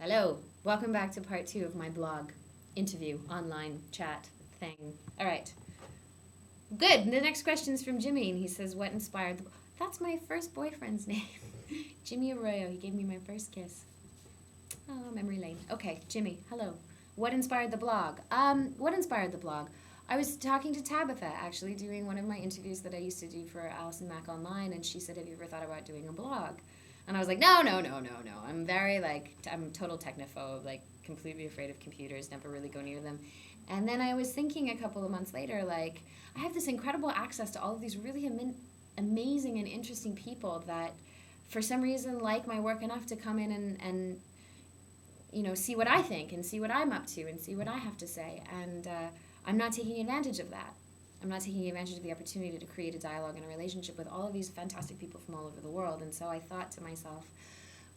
Hello, welcome back to part 2 of my blog interview online chat thing. All right, good. The next question is from Jimmy, and he says, "What inspired the?" That's my first boyfriend's name, Jimmy Arroyo. He gave me my first kiss. Oh, memory lane. Okay, Jimmy. Hello. What inspired the blog? What inspired the blog? I was talking to Tabitha, actually, doing one of my interviews that I used to do for Allison Mack online, and she said, "Have you ever thought about doing a blog?" And I was like, no. I'm very, I'm total technophobe, completely afraid of computers, never really go near them. And then I was thinking a couple of months later, I have this incredible access to all of these really amazing and interesting people that, for some reason, like my work enough to come in and see what I think and see what I'm up to and see what I have to say. And I'm not taking advantage of that. I'm not taking advantage of the opportunity to create a dialogue and a relationship with all of these fantastic people from all over the world. And so I thought to myself,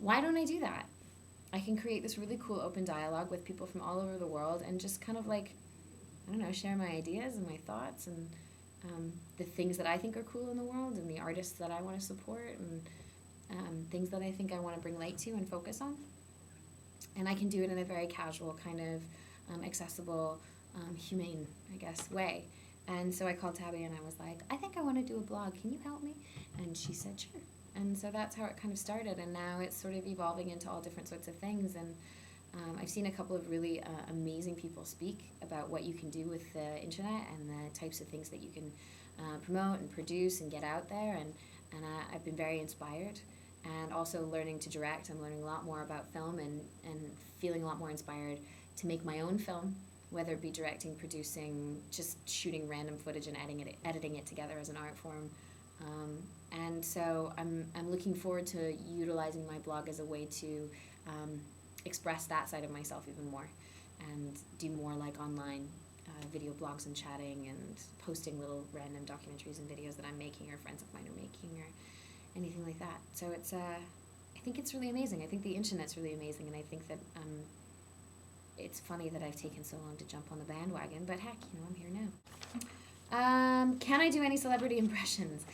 why don't I do that? I can create this really cool open dialogue with people from all over the world and just kind of share my ideas and my thoughts and the things that I think are cool in the world and the artists that I want to support and things that I think I want to bring light to and focus on. And I can do it in a very casual, kind of accessible, humane, I guess, way. And so I called Tabby and I was like, I think I want to do a blog. Can you help me? And she said, sure. And so that's how it kind of started. And now it's sort of evolving into all different sorts of things. And I've seen a couple of really amazing people speak about what you can do with the internet and the types of things that you can promote and produce and get out there. And I've been very inspired. And also learning to direct. I'm learning a lot more about film and feeling a lot more inspired to make my own film, whether it be directing, producing, just shooting random footage and editing it together as an art form. And so I'm looking forward to utilizing my blog as a way to express that side of myself even more and do more online video blogs and chatting and posting little random documentaries and videos that I'm making or friends of mine are making or anything like that. So it's I think it's really amazing. I think the internet's really amazing, and I think that it's funny that I've taken so long to jump on the bandwagon, but heck, I'm here now. Can I do any celebrity impressions?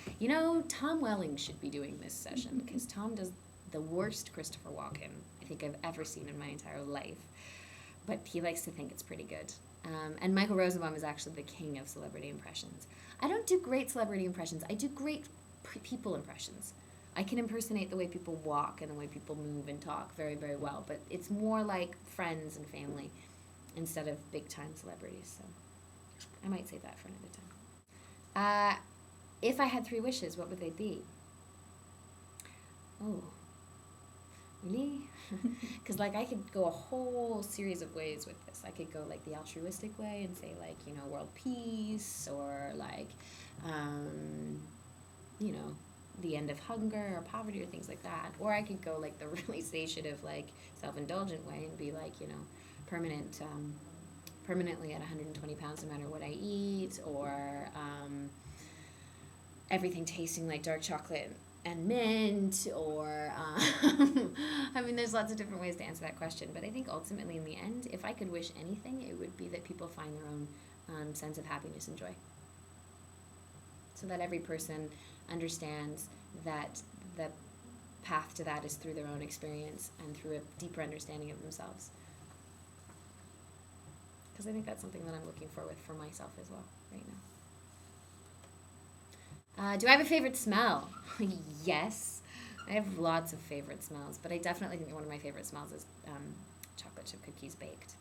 Tom Welling should be doing this session, because Tom does the worst Christopher Walken I think I've ever seen in my entire life, but he likes to think it's pretty good. And Michael Rosenbaum is actually the king of celebrity impressions. I don't do great celebrity impressions. I do great people impressions. I can impersonate the way people walk and the way people move and talk very, very well, but it's more like friends and family instead of big-time celebrities, so I might save that for another time. If I had 3 wishes, what would they be? Oh, really? Because I could go a whole series of ways with this. I could go the altruistic way and say world peace, or the end of hunger or poverty or things like that. Or I could go the really satiative, self-indulgent way and be permanently at 120 pounds no matter what I eat, or everything tasting like dark chocolate and mint, or there's lots of different ways to answer that question. But I think ultimately in the end, if I could wish anything, it would be that people find their own sense of happiness and joy, so that every person understands that the path to that is through their own experience and through a deeper understanding of themselves. Because I think that's something that I'm looking for myself as well right now. Do I have a favorite smell? Yes, I have lots of favorite smells, but I definitely think one of my favorite smells is chocolate chip cookies baked.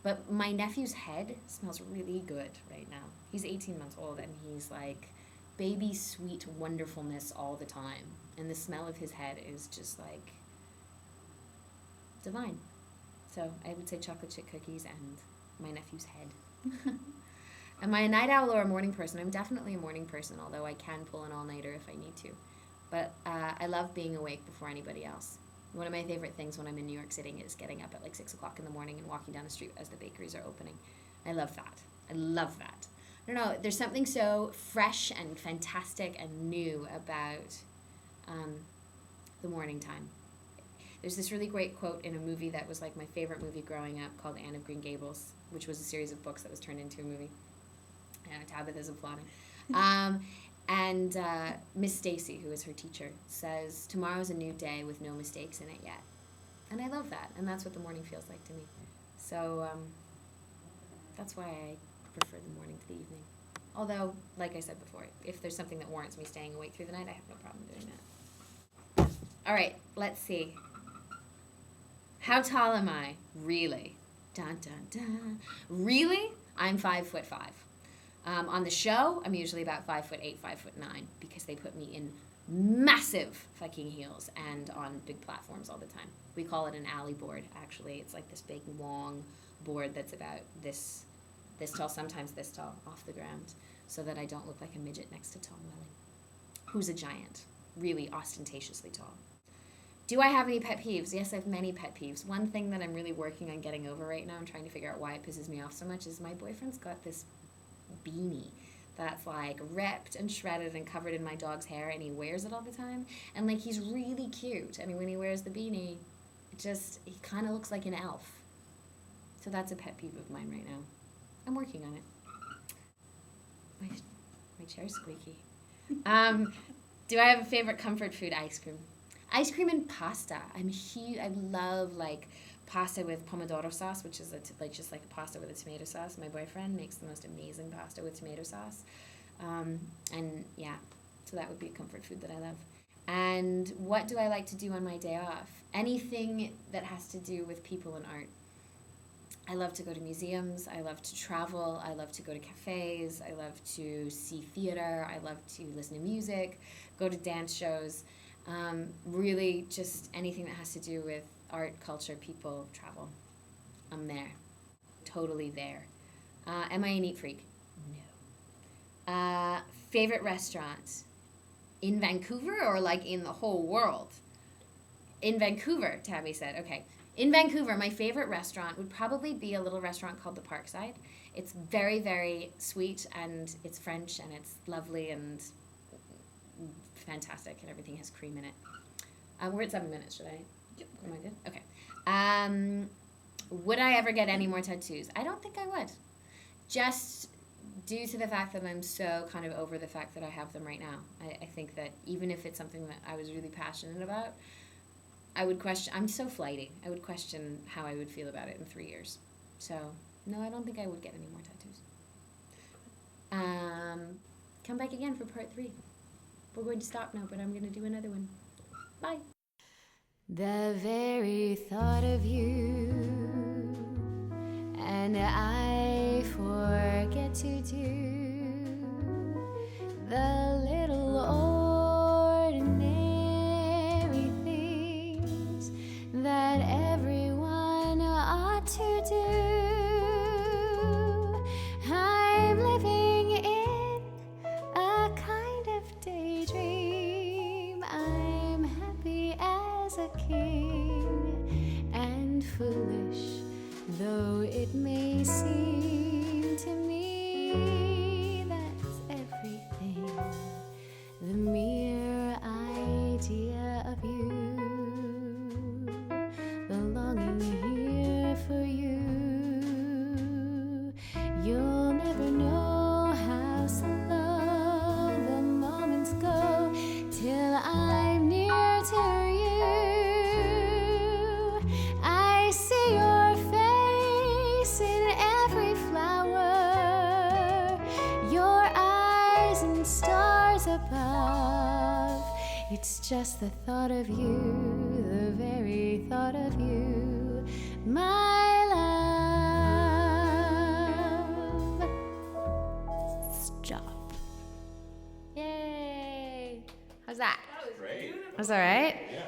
But my nephew's head smells really good right now. He's 18 months old, and he's baby sweet wonderfulness all the time. And the smell of his head is just divine. So I would say chocolate chip cookies and my nephew's head. Am I a night owl or a morning person? I'm definitely a morning person, although I can pull an all-nighter if I need to. But I love being awake before anybody else. One of my favorite things when I'm in New York City is getting up at 6 o'clock in the morning and walking down the street as the bakeries are opening. I love that. I don't know, there's something so fresh and fantastic and new about the morning time. There's this really great quote in a movie that was my favorite movie growing up, called Anne of Green Gables, which was a series of books that was turned into a movie. Tabitha's applauding. And Miss Stacy, who is her teacher, says, "Tomorrow's a new day with no mistakes in it yet." And I love that, and that's what the morning feels like to me. So that's why I prefer the morning to the evening. Although, like I said before, if there's something that warrants me staying awake through the night, I have no problem doing that. All right, let's see. How tall am I? Really? Dun, dun, dun. Really? I'm 5'5". On the show, I'm usually about 5'8", 5'9", because they put me in massive fucking heels and on big platforms all the time. We call it an alley board, actually. It's like this big, long board that's about this tall, sometimes this tall, off the ground, so that I don't look like a midget next to Tom Welling, who's a giant, really ostentatiously tall. Do I have any pet peeves? Yes, I have many pet peeves. One thing that I'm really working on getting over right now, I'm trying to figure out why it pisses me off so much, is my boyfriend's got this beanie that's like ripped and shredded and covered in my dog's hair, and he wears it all the time. And like, he's really cute. I mean, when he wears the beanie, he kind of looks like an elf. So that's a pet peeve of mine right now. I'm working on it. My chair's squeaky. Do I have a favorite comfort food? Ice cream. Ice cream and pasta. I'm huge. I love like pasta with pomodoro sauce, which is just like a pasta with a tomato sauce. My boyfriend makes the most amazing pasta with tomato sauce. And yeah, so that would be a comfort food that I love. And what do I like to do on my day off? Anything that has to do with people and art. I love to go to museums. I love to travel. I love to go to cafes. I love to see theater. I love to listen to music, go to dance shows. Really just anything that has to do with art, culture, people, travel. I'm there. Totally there. Am I a neat freak? No. Favorite restaurant? In Vancouver or like in the whole world? In Vancouver, Tabby said. Okay. In Vancouver, my favorite restaurant would probably be a little restaurant called the Parkside. It's very, very sweet, and it's French, and it's lovely and fantastic, and everything has cream in it. We're at 7 minutes, should I? Yep. Am I good? Okay. Would I ever get any more tattoos? I don't think I would. Just due to the fact that I'm so kind of over the fact that I have them right now. I think that even if it's something that I was really passionate about, I would question, I'm so flighty, I would question how I would feel about it in 3 years. So, no, I don't think I would get any more tattoos. Come back again for part 3. We're going to stop now, but I'm going to do another one. Bye. The very thought of you, and I forget to do the little ordinary things that everyone ought to do. I'm living in a kind of daydream. I'm happy as a king, and foolish though it may seem to me, that's everything. The mere idea of you, the longing here for you. You'll never know how slow the moments go till I'm near to you. I see your face in every flower, your eyes and stars above. It's just the thought of you, the very thought of you, my love. Stop. Yay! How's that? That was Great. beautiful. That's all right? Yeah.